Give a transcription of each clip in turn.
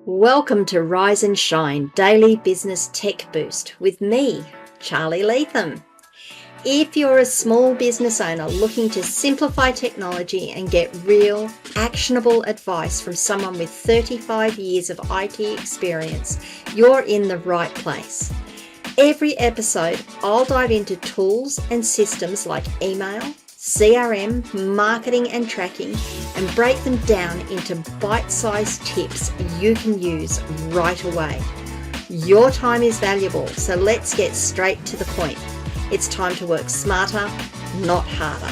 Welcome to Rise and Shine Daily Business Tech Boost with me, Charly Leetham. If you're a small business owner looking to simplify technology and get real, actionable advice from someone with 35 years of IT experience, you're in the right place. Every episode, I'll dive into tools and systems like email, CRM, marketing and tracking, and break them down into bite-sized tips you can use right away. Your time is valuable, so let's get straight to the point. It's time to work smarter, not harder.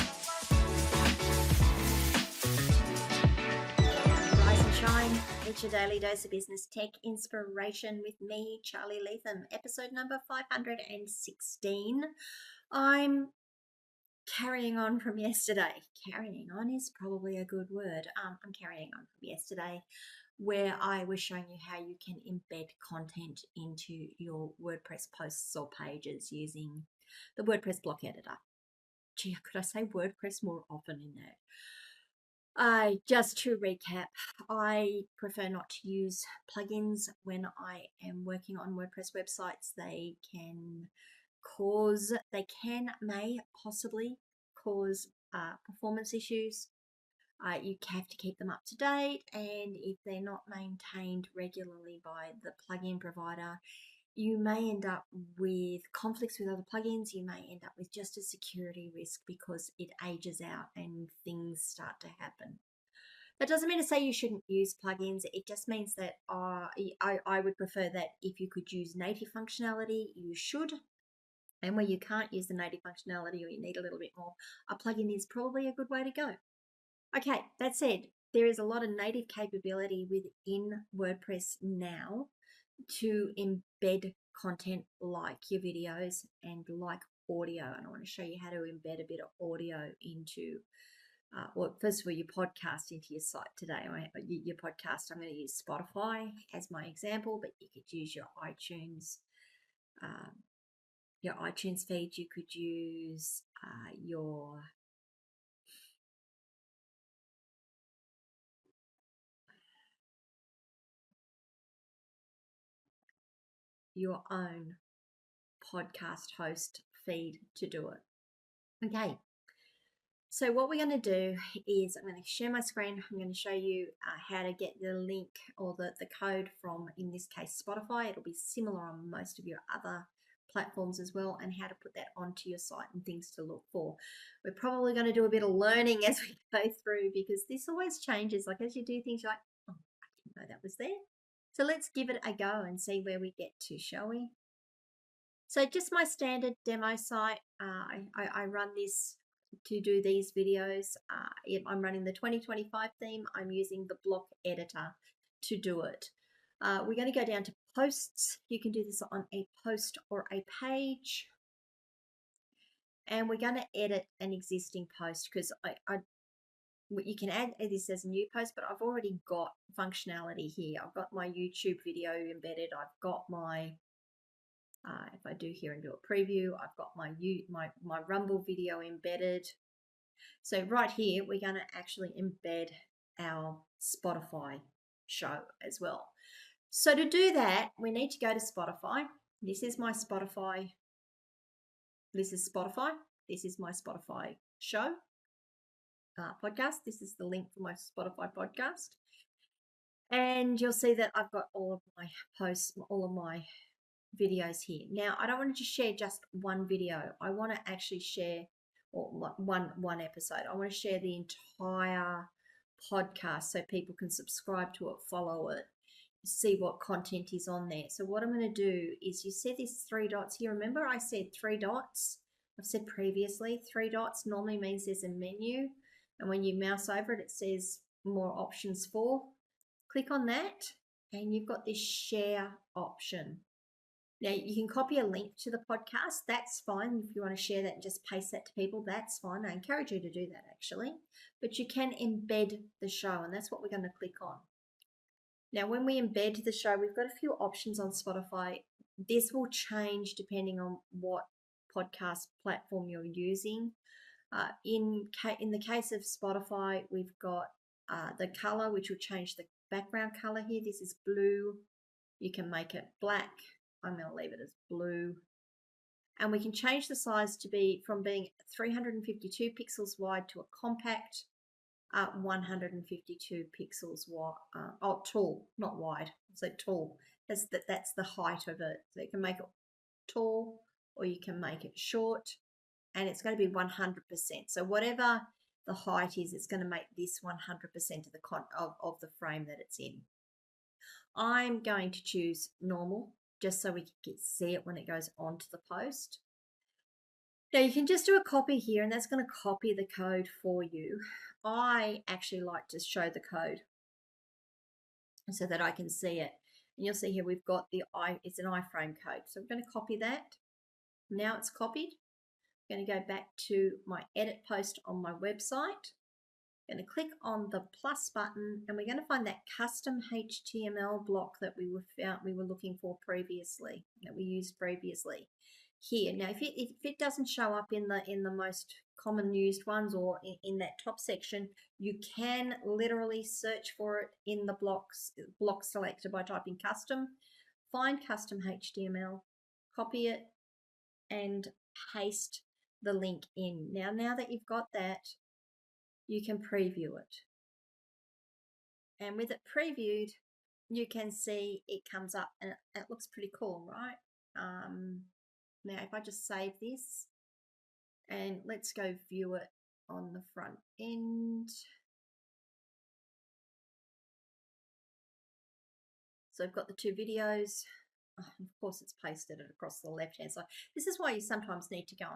Rise and shine. It's your daily dose of business tech inspiration with me, Charly Leetham, episode number 516. I'm carrying on from yesterday. Carrying on is probably a good word. I'm carrying on from yesterday, where I was showing you how you can embed content into your WordPress posts or pages using the WordPress block editor. Gee, could I say WordPress more often in that? Just to recap, I prefer not to use plugins when I am working on WordPress websites. They may possibly cause performance issues. You have to keep them up to date, and if they're not maintained regularly by the plugin provider, you may end up with conflicts with other plugins. You may end up with just a security risk because it ages out and things start to happen. That doesn't mean to say you shouldn't use plugins. It just means that I would prefer that if you could use native functionality, you should. And where you can't use the native functionality or you need a little bit more, a plugin is probably a good way to go. Okay, that said, there is a lot of native capability within WordPress now to embed content like your videos and like audio. And I want to show you how to embed a bit of audio into, first of all, your podcast into your site today. Your podcast, I'm going to use Spotify as my example, but you could use your iTunes feed. You could use your own podcast host feed to do it. Okay, so what we're going to do is I'm going to share my screen. I'm going to show you how to get the link or the code from, in this case, Spotify. It'll be similar on most of your other platforms as well, and how to put that onto your site and things to look for. We're probably going to do a bit of learning as we go through, because this always changes. Like as you do things, you're like, oh, I didn't know that was there. So let's give it a go and see where we get to, shall we? So just my standard demo site. I run this to do these videos. I'm running the 2025 theme. I'm using the block editor to do it. We're going to go down to posts. You can do this on a post or a page. And we're going to edit an existing post, because you can add this as a new post, but I've already got functionality here. I've got my YouTube video embedded. I've got my if I do here and do a preview, I've got my Rumble video embedded. So right here, we're going to actually embed our Spotify show as well. So to do that, we need to go to Spotify. This is my Spotify. This is Spotify. This is my Spotify show podcast. This is the link for my Spotify podcast. And you'll see that I've got all of my posts, all of my videos here. Now, I don't want to just share just one video. I want to actually share one episode. I want to share the entire podcast so people can subscribe to it, follow it, see what content is on there. So what I'm going to do is, you see these three dots here. Remember I said three dots? I've said previously, three dots normally means there's a menu. And when you mouse over it, it says more options for. Click on that and you've got this share option. Now, you can copy a link to the podcast. That's fine. If you want to share that and just paste that to people, that's fine. I encourage you to do that, actually. But you can embed the show, and that's what we're going to click on. Now, when we embed the show, we've got a few options on Spotify. This will change depending on what podcast platform you're using. In the case of Spotify, we've got the color, which will change background color here. This is blue. You can make it black. I'm going to leave it as blue. And we can change the size to be from being 352 pixels wide to a compact 152 pixels wide. Tall, not wide. So tall. That's the height of it. So you can make it tall or you can make it short, and it's going to be 100%. So whatever the height is, it's going to make this 100% of the frame that it's in. I'm going to choose normal just so we can see it when it goes onto the post. Now you can just do a copy here, and that's going to copy the code for you. I actually like to show the code so that I can see it. And you'll see here we've got it's an iframe code. So I'm going to copy that. Now it's copied. I'm going to go back to my edit post on my website. I'm going to click on the plus button, and we're going to find that custom HTML block that we were looking for previously, that we used previously here. Now, if it doesn't show up in the most common used ones or in that top section, you can literally search for it in the block selector by typing custom, find custom HTML, copy it, and paste the link in. Now that you've got that, you can preview it. And with it previewed, you can see it comes up and it looks pretty cool, right? Now, if I just save this and let's go view it on the front end. So I've got the two videos. Oh, of course, it's pasted it across the left-hand side. This is why you sometimes need to go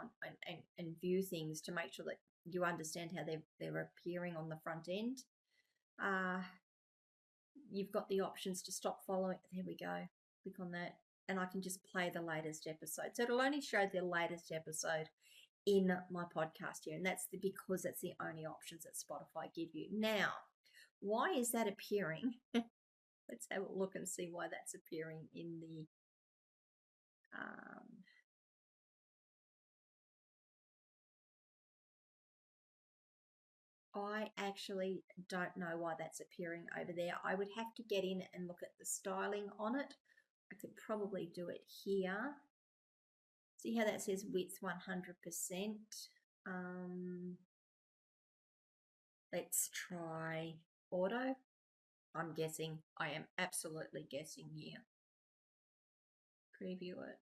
and view things to make sure that you understand how they're appearing on the front end. You've got the options to stop following. There we go. Click on that, and I can just play the latest episode. So it'll only show the latest episode in my podcast here, and that's because that's the only options that Spotify give you. Now, why is that appearing? Let's have a look and see why that's appearing in the I actually don't know why that's appearing over there. I would have to get in and look at the styling on it. I could probably do it here. See how that says width 100%. Let's try auto. I'm guessing. I am absolutely guessing here. Preview it.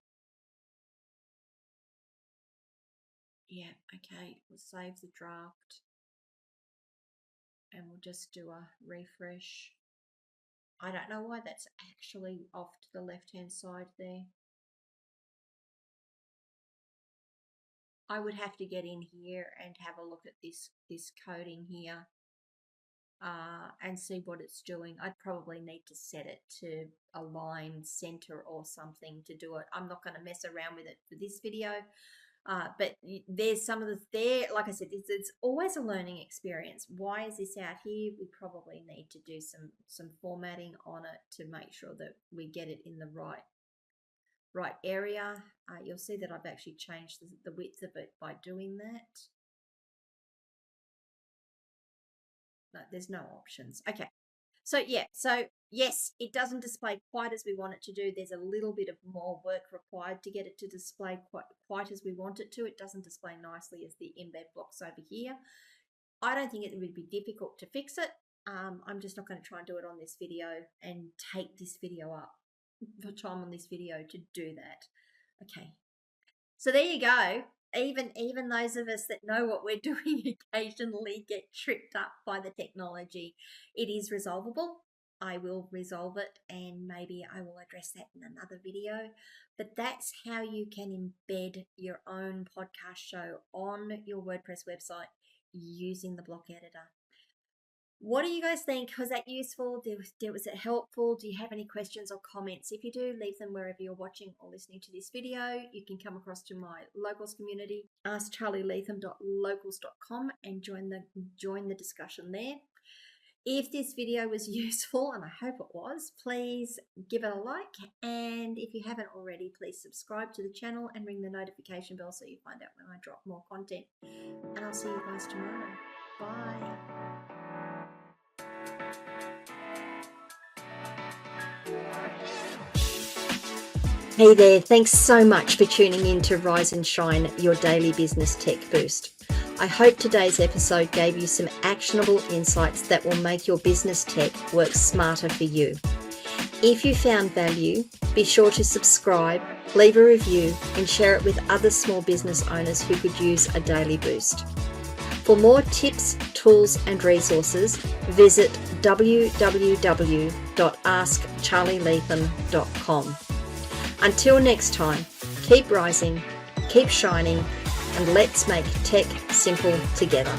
Yeah, okay. We'll save the draft. And we'll just do a refresh. I don't know why that's actually off to the left-hand side there. I would have to get in here and have a look at this coding here and see what it's doing. I'd probably need to set it to align center or something to do it. I'm not going to mess around with it for this video. But there's some of like I said, it's always a learning experience. Why is this out here? We probably need to do some formatting on it to make sure that we get it in the right area. You'll see that I've actually changed the width of it by doing that. No, there's no options. Okay. So yeah, yes, it doesn't display quite as we want it to do. There's a little bit of more work required to get it to display quite as we want it to. It doesn't display nicely as the embed blocks over here. I don't think it would be difficult to fix it. I'm just not going to try and do it on this video and take this video up for time on this video to do that. Okay. So there you go. Even those of us that know what we're doing occasionally get tripped up by the technology. It is resolvable. I will resolve it, and maybe I will address that in another video. But that's how you can embed your own podcast show on your WordPress website using the block editor. What do you guys think? Was that useful? Was it helpful? Do you have any questions or comments? If you do, leave them wherever you're watching or listening to this video. You can come across to my locals community, askcharlyleetham.locals.com, and join the discussion there. If this video was useful, and I hope it was, please give it a like. And if you haven't already, please subscribe to the channel and ring the notification bell so you find out when I drop more content. And I'll see you guys tomorrow. Bye. Hey there, thanks so much for tuning in to Rise and Shine, your daily business tech boost. I hope today's episode gave you some actionable insights that will make your business tech work smarter for you. If you found value, be sure to subscribe, leave a review, and share it with other small business owners who could use a daily boost. For more tips, tools, and resources, visit www.askcharlyleetham.com. Until next time, keep rising, keep shining, and let's make tech simple together.